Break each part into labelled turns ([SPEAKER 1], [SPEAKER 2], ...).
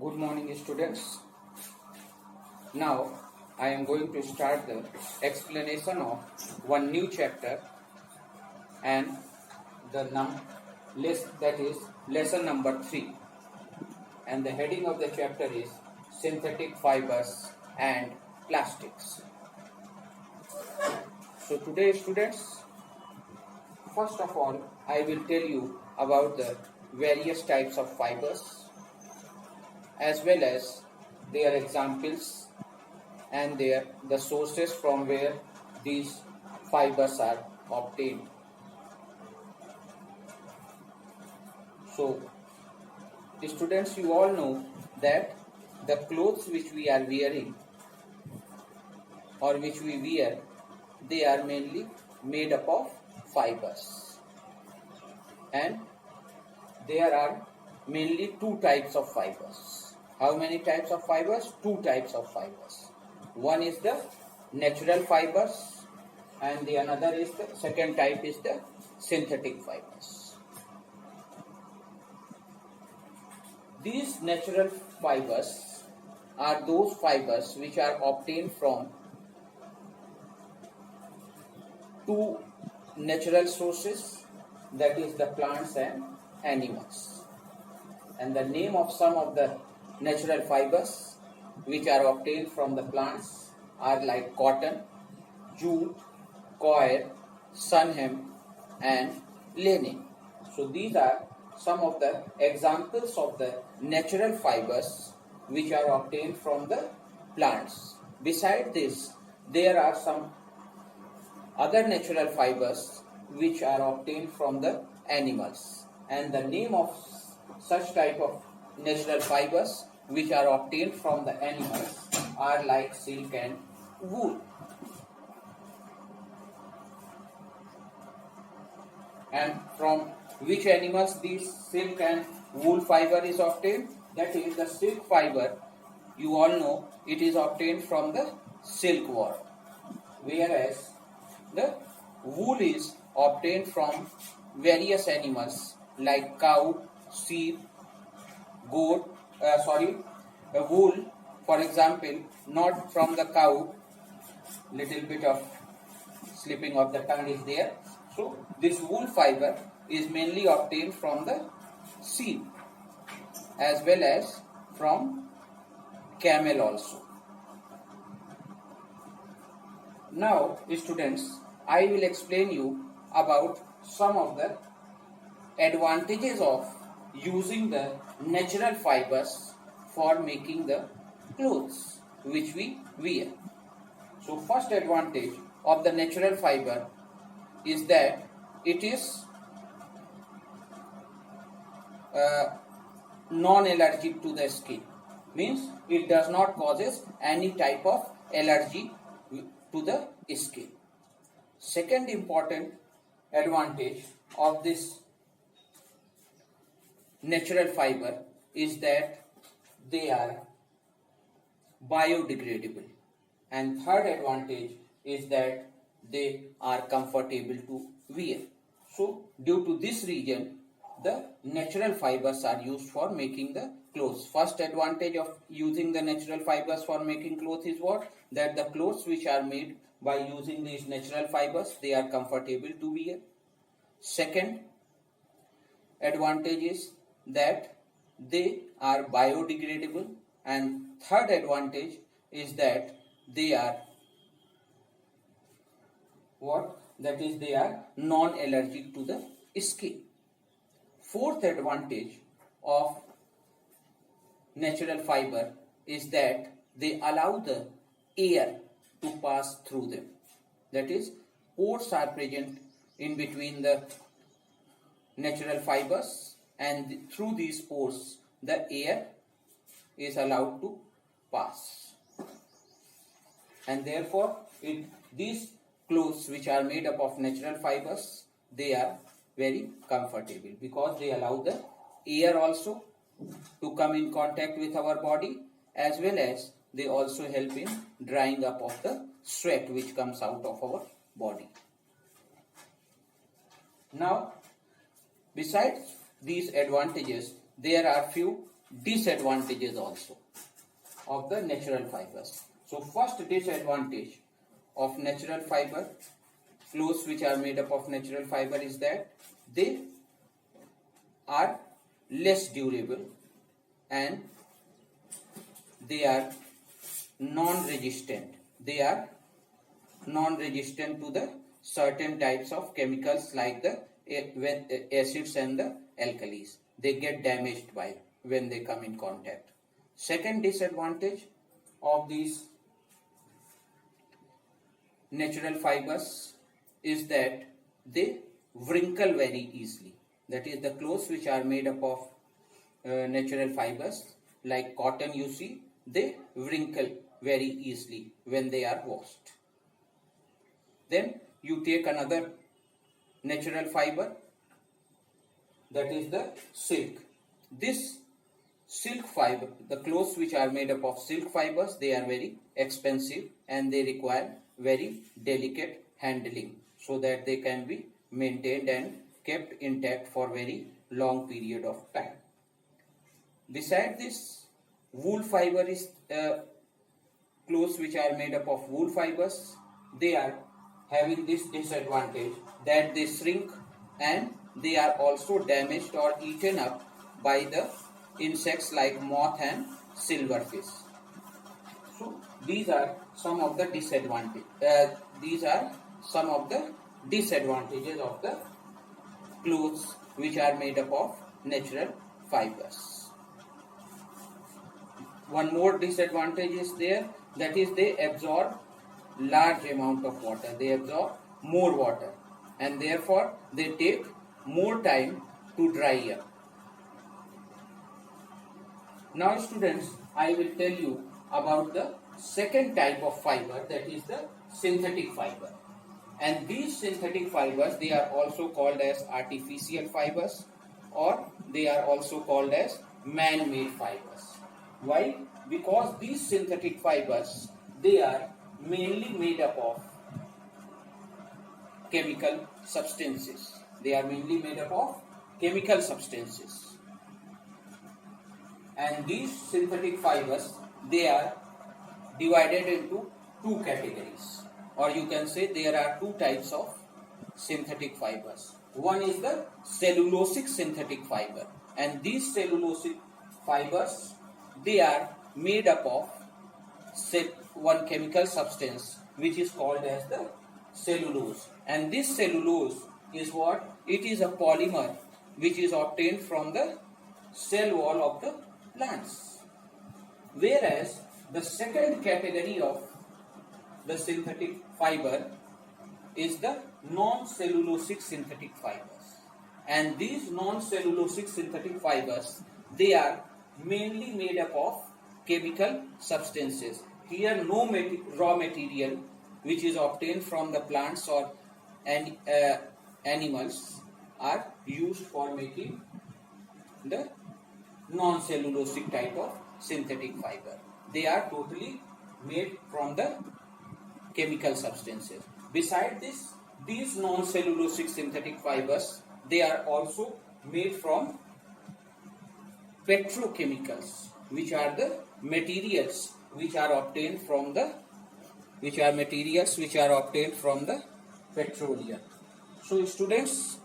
[SPEAKER 1] Good morning, students. Now I am going to start the explanation of one new chapter and the that is lesson number 3, and the heading of the chapter is synthetic fibers and plastics. So today, students, first of all I will tell you about the various types of fibers as well as their examples and the sources from where these fibers are obtained. So students, you all know that the clothes which we are wearing or which we wear, they are mainly made up of fibers, and there are mainly two types of fibers. How many types of fibers? Two types of fibers. One is the natural fibers and the another is the second type is the synthetic fibers. These natural fibers are those fibers which are obtained from two natural sources, that is the plants and animals. And the name of some of the natural fibers which are obtained from the plants are like cotton, jute, coir, sun hemp and linen. So these are some of the examples of the natural fibers which are obtained from the plants. Besides this, there are some other natural fibers which are obtained from the animals, and the name of such type of natural fibers which are obtained from the animals are like silk and wool. And from which animals this silk and wool fiber is obtained? That is the silk fiber. You all know it is obtained from the silkworm, whereas the wool is obtained from various animals like cow, sheep, goat, wool, for example, not from the cow, little bit of slipping of the tongue is there. So this wool fiber is mainly obtained from the sheep as well as from camel also. Now students, I will explain you about some of the advantages of using the natural fibers for making the clothes which we wear. So first advantage of the natural fiber is that it is non-allergic to the skin, means it does not causes any type of allergy to the skin. Second important advantage of this natural fiber is that they are biodegradable, and third advantage is that they are comfortable to wear. So due to this reason, the natural fibers are used for making the clothes. First advantage of using the natural fibers for making clothes is what? That the clothes which are made by using these natural fibers, they are comfortable to wear. Second advantage is that they are biodegradable, and third advantage is that they are what? That is, they are non-allergic to the skin. Fourth advantage of natural fiber is that they allow the air to pass through them. That is, pores are present in between the natural fibers, and through these pores the air is allowed to pass, and therefore these clothes which are made up of natural fibers, they are very comfortable because they allow the air also to come in contact with our body, as well as they also help in drying up of the sweat which comes out of our body. Now, besides these advantages, there are few disadvantages also of the natural fibers. So first disadvantage of natural fiber, clothes which are made up of natural fiber, is that they are less durable and they are non-resistant. They are non-resistant to the certain types of chemicals like the acids and the alkalis. They get damaged by when they come in contact. Second disadvantage of these natural fibers is that they wrinkle very easily. That is, the clothes which are made up of natural fibers like cotton, you see, they wrinkle very easily when they are washed. Then you take another natural fiber, that is the silk. This silk fiber, the clothes which are made up of silk fibers, they are very expensive and they require very delicate handling so that they can be maintained and kept intact for very long period of time. Beside this, wool fiber is clothes which are made up of wool fibers. They are having this disadvantage that they shrink and they are also damaged or eaten up by the insects like moth and silverfish. So these are some of the disadvantages. These are some of the disadvantages of the clothes which are made up of natural fibers. One more disadvantage is there, that is they absorb large amount of water. They absorb more water and therefore they take more time to dry up. Now students, I will tell you about the second type of fiber, that is the synthetic fiber. And these synthetic fibers, they are also called as artificial fibers or they are also called as man-made fibers. Why? Because these synthetic fibers, they are mainly made up of chemical substances. They are mainly made up of chemical substances. And these synthetic fibers, they are divided into two categories, or you can say there are two types of synthetic fibers. One is the cellulosic synthetic fiber, and these cellulosic fibers, they are made up of one chemical substance which is called as the cellulose. And this cellulose is what? It is a polymer which is obtained from the cell wall of the plants. Whereas the second category of the synthetic fiber is the non-cellulosic synthetic fibers. And these non-cellulosic synthetic fibers, they are mainly made up of chemical substances. Here no raw material which is obtained from the plants or animals are used for making the non-cellulosic type of synthetic fiber. They are totally made from the chemical substances. Besides this, these non-cellulosic synthetic fibers, they are also made from petrochemicals, which are the materials which are obtained from the petroleum. So students,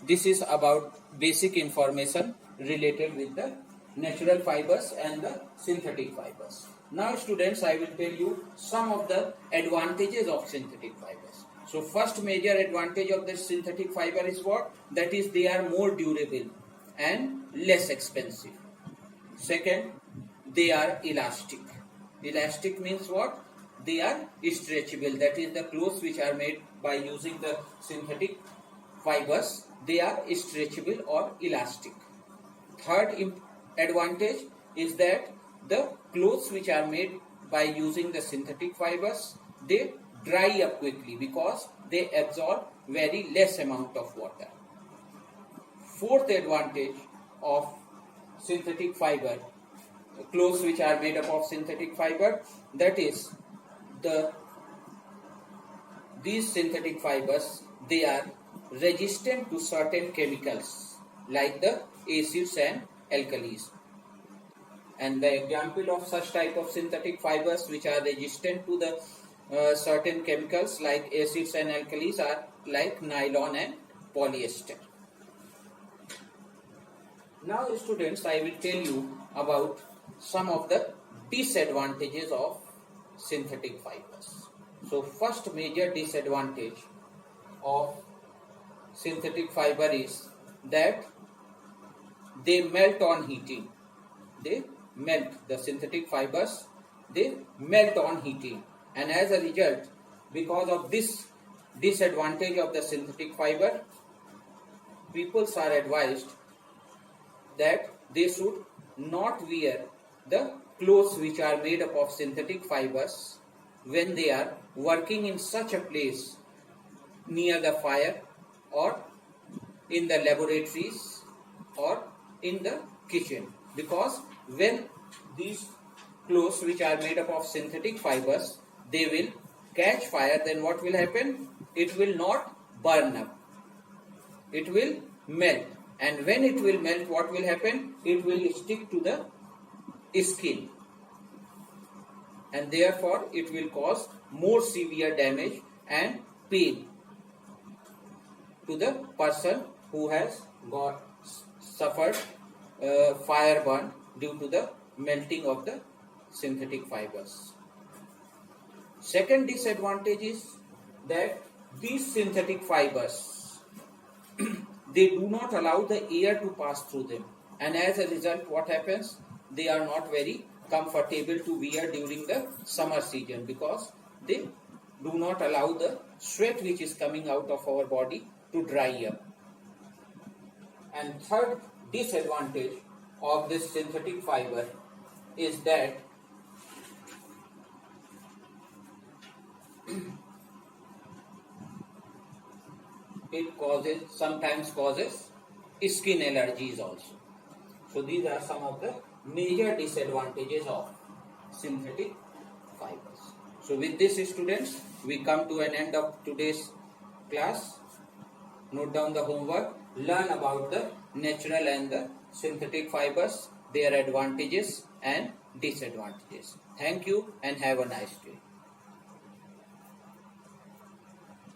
[SPEAKER 1] this is about basic information related with the natural fibers and the synthetic fibers. Now students, I will tell you some of the advantages of synthetic fibers. So first major advantage of the synthetic fiber is what? That is, they are more durable and less expensive. Second, they are elastic. Elastic means what? They are stretchable. That is, the clothes which are made by using the synthetic fibers, they are stretchable or elastic. Third advantage is that the clothes which are made by using the synthetic fibers, they dry up quickly because they absorb very less amount of water. Fourth advantage of synthetic fiber, clothes which are made up of synthetic fiber, that is, these synthetic fibers, they are resistant to certain chemicals like the acids and alkalis. And the example of such type of synthetic fibers which are resistant to the certain chemicals like acids and alkalis are like nylon and polyester. Now students, I will tell you about some of the disadvantages of synthetic fibers. So first major disadvantage of synthetic fiber is that they melt on heating. They melt, the synthetic fibers, they melt on heating, and as a result, because of this disadvantage of the synthetic fiber, people are advised that they should not wear the clothes which are made up of synthetic fibers when they are working in such a place near the fire or in the laboratories or in the kitchen, because when these clothes which are made up of synthetic fibers, they will catch fire, then what will happen? It will not burn up, it will melt, and when it will melt, what will happen? It will stick to the skin, and therefore it will cause more severe damage and pain to the person who has suffered fire burn due to the melting of the synthetic fibers. Second disadvantage is that these synthetic fibers they do not allow the air to pass through them, and as a result, what happens? They are not very comfortable to wear during the summer season, because they do not allow the sweat which is coming out of our body to dry up. And third disadvantage of this synthetic fiber is that it sometimes causes skin allergies also. So these are some of the major disadvantages of synthetic fibers. So with this, students, we come to an end of today's class. Note down the homework, learn about the natural and the synthetic fibers, their advantages and disadvantages. Thank you and have a nice day.